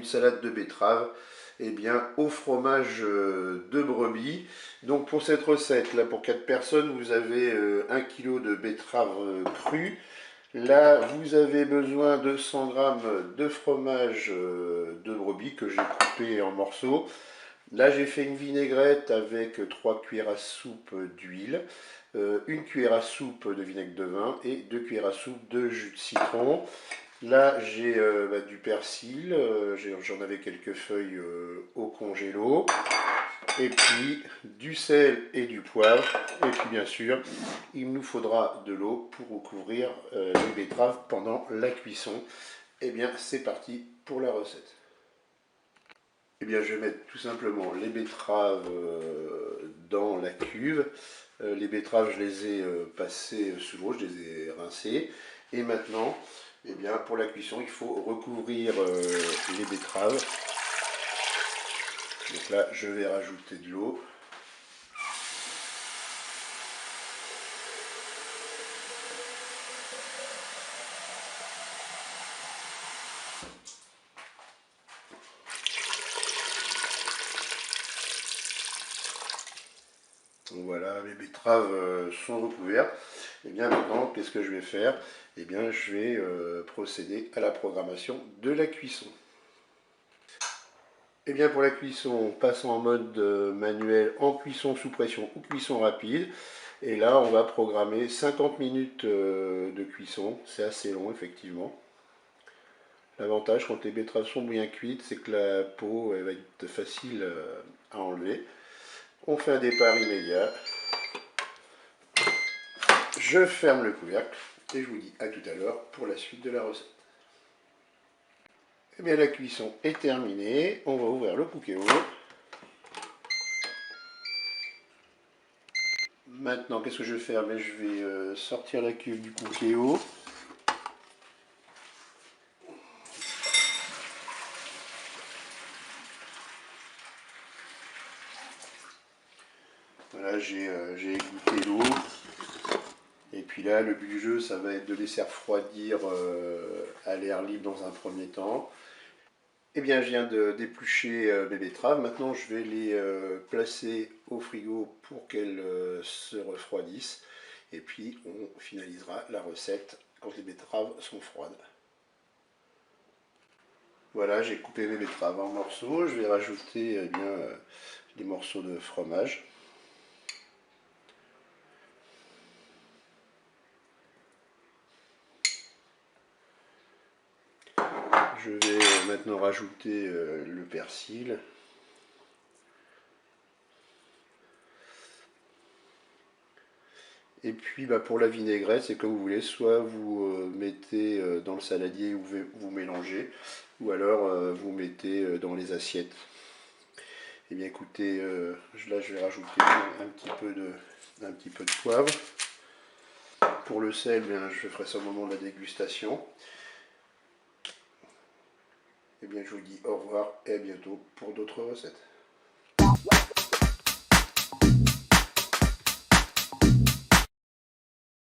salade de betterave au fromage de brebis. Donc pour cette recette, là pour 4 personnes, vous avez 1 kg de betterave crue. Là, vous avez besoin de 100 g de fromage de brebis que j'ai coupé en morceaux. Là, j'ai fait une vinaigrette avec 3 cuillères à soupe d'huile, 1 cuillère à soupe de vinaigre de vin et 2 cuillères à soupe de jus de citron. Là, j'ai du persil, j'en avais quelques feuilles au congélo, et puis du sel et du poivre, et puis bien sûr, il nous faudra de l'eau pour recouvrir les betteraves pendant la cuisson. Et bien, c'est parti pour la recette. Eh bien, je vais mettre tout simplement les betteraves dans la cuve. Les betteraves, je les ai passées sous l'eau, je les ai rincées. Et maintenant, eh bien, pour la cuisson, il faut recouvrir les betteraves. Donc là, je vais rajouter de l'eau. Voilà, mes betteraves sont recouvertes. Et bien maintenant, qu'est-ce que je vais faire? Eh bien, je vais procéder à la programmation de la cuisson. Et bien pour la cuisson, on passe en mode manuel, en cuisson sous pression ou cuisson rapide. Et là, on va programmer 50 minutes de cuisson. C'est assez long, effectivement. L'avantage quand les betteraves sont bien cuites, c'est que la peau elle va être facile à enlever. On fait un départ immédiat. Je ferme le couvercle et je vous dis à tout à l'heure pour la suite de la recette. Et bien la cuisson est terminée. On va ouvrir le Cookéo. Maintenant, qu'est-ce que je vais faire? Je vais sortir la cuve du Cookéo. Voilà, j'ai égoutté l'eau. Et puis là, le but du jeu, ça va être de laisser refroidir à l'air libre dans un premier temps. Eh bien, je viens de d'éplucher mes betteraves. Maintenant, je vais les placer au frigo pour qu'elles se refroidissent. Et puis, on finalisera la recette quand les betteraves sont froides. Voilà, j'ai coupé mes betteraves en morceaux. Je vais rajouter des morceaux de fromage. Je vais maintenant rajouter le persil. Et puis pour la vinaigrette, c'est comme vous voulez, soit vous mettez dans le saladier ou vous mélangez, ou alors vous mettez dans les assiettes. Et bien écoutez, là je vais rajouter un petit peu de poivre. Pour le sel, je ferai ça au moment de la dégustation. Et bien je vous dis au revoir et à bientôt pour d'autres recettes.